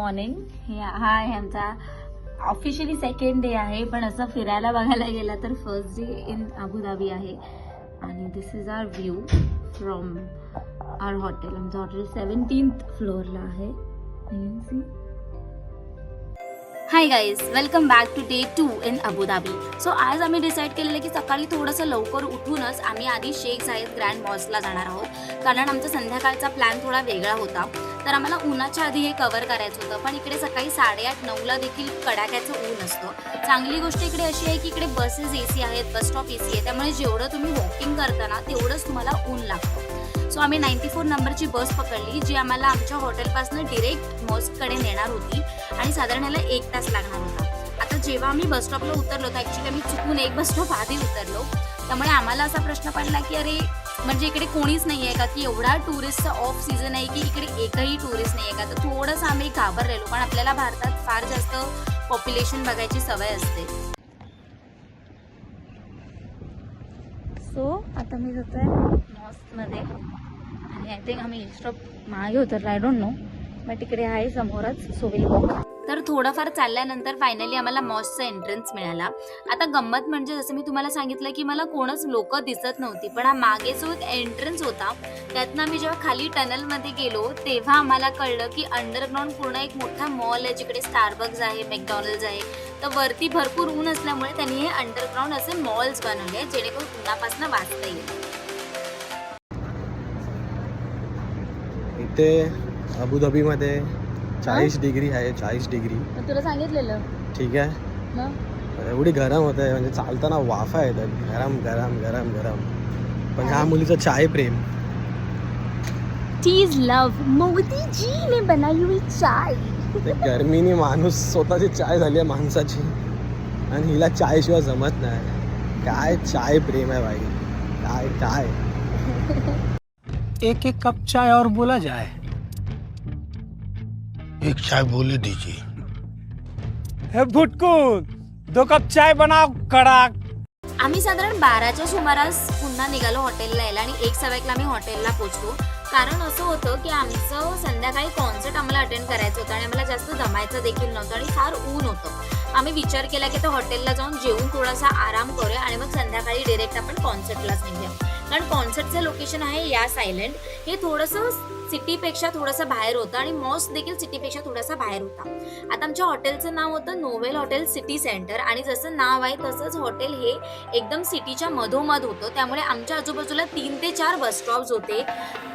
Morning. हा आहे आमचा ऑफिशियली सेकंड डे आहे, पण असं फिरायला बघायला गेलं तर फर्स्ट डे इन अबुधाबी आहे. आणि this is our view from our hotel. आमचं हॉटेल 17th फ्लोअरला आहे. Hi guys, welcome back to day 2 in Abu Dhabi. So आज आम्ही डिसाईड केलेलं की सकाळी थोडंसं लवकर उठूनच आम्ही आधी शेख झायेद ग्रँड मॉल्सला जाणार आहोत, कारण आमचा संध्याकाळचा प्लॅन थोडा वेगळा होता. तर आम्हाला उन्हाच्या आधी हे कव्हर करायचं होतं, पण इकडे सकाळी 8:30-9ला देखील कडाक्याचं ऊन असतं. चांगली गोष्ट इकडे अशी आहे की इकडे बसेस AC आहेत, बस स्टॉप AC आहे, त्यामुळे जेवढं तुम्ही वॉकिंग करताना तेवढंच तुम्हाला ऊन लागतं. सो आम्ही 94 नंबरची बस पकडली, जी आम्हाला आमच्या हॉटेलपासून डिरेक्ट मॉस्ककडे नेणार होती आणि साधारण याला 1 तास लागणार होता. आता जेव्हा आम्ही बस स्टॉपला उतरलो तर ॲक्च्युली आम्ही चुकून एक बस स्टॉप आधी उतरलो, त्यामुळे आम्हाला असा प्रश्न पडला की अरे म्हणजे इकडे कोणीच नाही आहे का, की एवढा टुरिस्टचा ऑफ सीझन आहे की इकडे एकही टुरिस्ट नाही आहे का. तर थोडंसं आम्ही घाबरलेलो, पण आपल्याला भारतात फार जास्त पॉप्युलेशन बघायची सवय असते. सो आता मी जातोय मॉस्कमध्ये आणि आय थिंक आम्ही स्टॉप मागे उतरला, आय डोंट नो, बट इकडे आहे समोरच. So will walk. तर थोडंफार चालल्यानंतर फायनली आम्हाला मॉस्कचा एंट्रन्स मिळाला. आता गंमत म्हणजे जसं मी तुम्हाला सांगितलं की मला कोणच लोक दिसत नव्हती, पण हा मागे जो एक एंट्रन्स होता त्यातनं आम्ही जेव्हा खाली टनलमध्ये गेलो तेव्हा आम्हाला कळलं की अंडरग्राऊंड पूर्ण एक मोठा मॉल आहे, जिकडे स्टारबक्स आहे, मॅकडॉनल्ड्स आहे. तर वरती भरपूर ऊन असल्यामुळे त्यांनी हे अंडरग्राऊंड असे मॉल्स बनवले जेणेकरून उन्हापासून वाचता येईल. इथे अबुधाबीमध्ये 40 डिग्री आहे. 40 डिग्री तुला सांगितलेलं. ठीक आहे, एवढी गरम होत आहे, म्हणजे चालताना वाफा येतात, गरम गरम गरम गरम. पण ह्या मुलीचं चाय प्रेम. चीज लव, मोदी जी ने बनाई हुई चाय. ते गरमीने माणूस स्वतःची चाय झाली आहे माणसाची, आणि हिला चाय शिवाय जमत नाही. काय चाय प्रेम आहे भाई, काय काय. एक एक कप चाय और बोला जाए. एक चाय बोले दीजिए. हे भुटकून 2 कप चाय बनाव कड़ाक. आम्ही साधारण 12च्या सुमारास पुन्हा निघालो हॉटेलला यायला आणि 1:15ला आम्ही हॉटेलला पोहोचलो. कारण असं होतं की आमचं संध्याकाळी कॉन्सर्ट आम्हाला अटेंड करायचं होतं आणि आम्हाला जास्त जमायचं देखील नव्हतं आणि फार ऊन होतं. आम्ही विचार केला की त्या हॉटेलला जाऊन जेवून थोडासा आराम करूया आणि मग संध्याकाळी डिरेक्ट आपण कॉन्सर्टलाच निघूया. कारण कॉन्सर्टचं लोकेशन आहे यास आयलंड. हे थोडंसं सिटीपेक्षा थोडंसं बाहेर होतं आणि मॉस्क देखील सिटीपेक्षा थोडासा बाहेर होता. आता आमच्या हॉटेलचं नाव होतं नोवेल हॉटेल सिटी सेंटर, आणि जसं नाव आहे तसंच हॉटेल हे एकदम सिटीच्या मधोमध होतं. त्यामुळे आमच्या आजूबाजूला 3 ते 4 बस स्टॉप्स होते,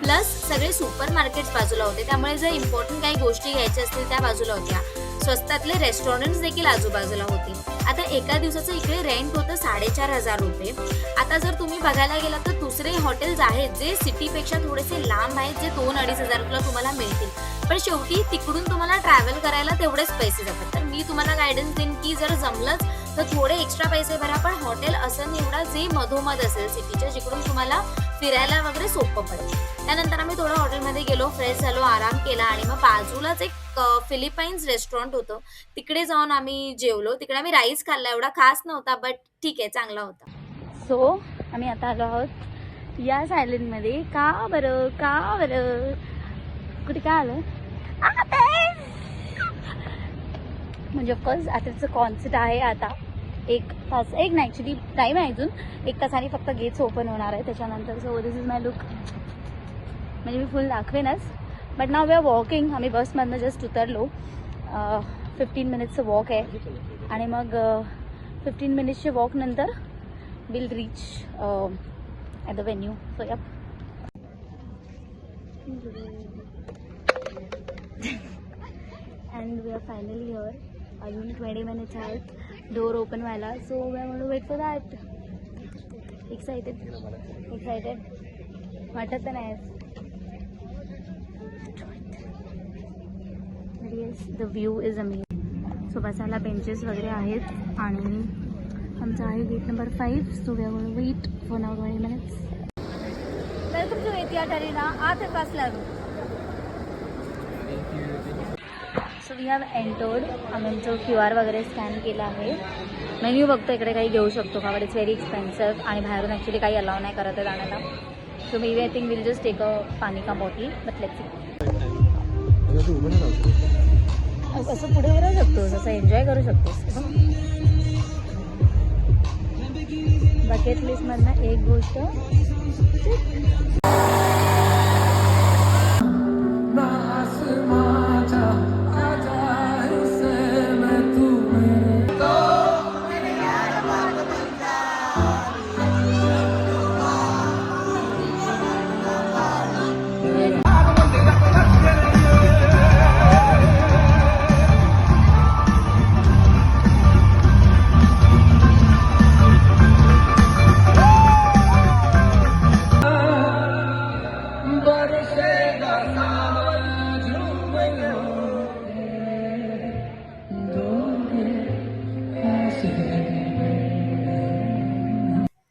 प्लस सगळे सुपर मार्केट्स बाजूला होते. त्यामुळे जर इम्पॉर्टंट काही गोष्टी घ्यायच्या असतील त्या बाजूला होत्या. स्वस्तातले रेस्टॉरंट्स देखील आजूबाजूला होते. आता एका दिवसाचं इकडे रेंट होतं 4,500 रुपये. आता जर तुम्ही बघायला गेला तर दुसरे हॉटेल्स आहेत जे सिटीपेक्षा थोडेसे लांब आहेत, जे 2-2.5 हजार तुम्हाला मिळतील. पण शेवटी तिकडून तुम्हाला ट्रॅव्हल करायला तेवढेच पैसे जातात. तर मी तुम्हाला गायडन्स देईन की जर जमलंच तर थोडे एक्स्ट्रा पैसे भरा, पण हॉटेल असं निवडा जे मधोमध असेल सिटीच्या, जिकडून तुम्हाला फिरायला वगैरे सोपं पडेल. त्यानंतर आम्ही थोडं हॉटेलमध्ये गेलो, फ्रेश झालो, आराम केला आणि मग बाजूलाच एक फिलिपाईन्स रेस्टॉरंट होतं, तिकडे जाऊन आम्ही जेवलो. तिकडे आम्ही राईस खाल्ला, एवढा खास नव्हता बट ठीक आहे, चांगला होता. सो आम्ही आता आलो आहोत या सायलंडमध्ये. का बरं कुठे काय आलं म्हणजे ऑफकोर्स आताचं कॉन्सर्ट आहे. आता 1 तास, एक नाही ॲक्च्युली टाईम आहे अजून, 1 तासाने फक्त गेट्स ओपन होणार आहे त्याच्यानंतर. So this is my look, म्हणजे मी फुल दाखवेनच. But now we are walking. आम्ही बसमधनं जस्ट उतरलो. 15 मिनिट्सचं वॉक आहे आणि मग 15 मिनिट्सचे वॉक नंतर will reach at the venue. So ya and we are finally here. अजून 20 मिनिट्स आहेत डोर ओपन व्हायला. So we are going to wait for that. Excited वाटत तर नाही. Yes, the view is amazing. So बसायला benches वगैरे आहेत आणि आमचा आहे gate number 5. So we are going to wait for now 20 minutes. Welcome to Etihad Arena आत कासलारू. So we have entered. आम्ही आमचं QR वगैरे स्कॅन केलं आहे. मेन्यू बघतो इकडे काही घेऊ शकतो का, बट इट्स व्हेरी एक्सपेन्सिव्ह आणि बाहेरून ॲक्च्युली काही अलाव नाही करत आहे जाण्याला. So maybe I think will just take a पाणी का बॉटल, बट लेट्स सी. असं पुढे राहू शकतोस, असं एन्जॉय करू शकतोस. बकेट लिस्ट मधनं एक गोष्ट.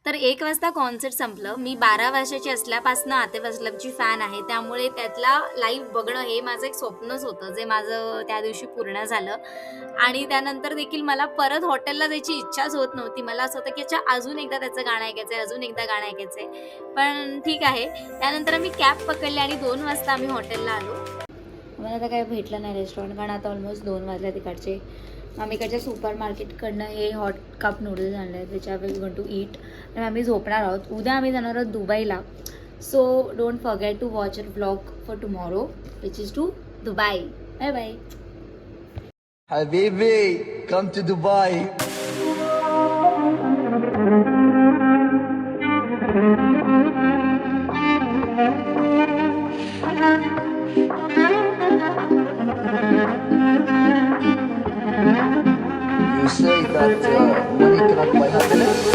तर 1 वाजता कॉन्सर्ट संपलं. मी 12 वर्षाची असल्यापासून आतिफ असलमची फॅन आहे, त्यामुळे त्यातला लाईव्ह बघणं हे माझं एक स्वप्नच होतं, जे माझं त्या दिवशी पूर्ण झालं. आणि त्यानंतर देखील मला परत हॉटेलला जायची इच्छाच होत नव्हती. मला असं होतं की अच्छा अजून एकदा त्याचं गाणं ऐकायचं आहे, अजून एकदा गाणं ऐकायचं आहे. पण ठीक आहे. त्यानंतर आम्ही कॅब पकडली आणि 2 वाजता आम्ही हॉटेलला आलो. आम्हाला आता काही भेटलं नाही रेस्टॉरंट, कारण आता ऑलमोस्ट 2 वाजले तिकडचे. आम्ही इकडच्या सुपर मार्केटकडनं हे हॉट कप नूडल्स आणले आहेत, which I will going to eat. आणि आम्ही झोपणार आहोत. उद्या आम्ही जाणार आहोत दुबईला. So don't forget to watch a vlog for tomorrow which is to Dubai. Bye bye. Habibi, come to Dubai. You say that money cannot buy happiness?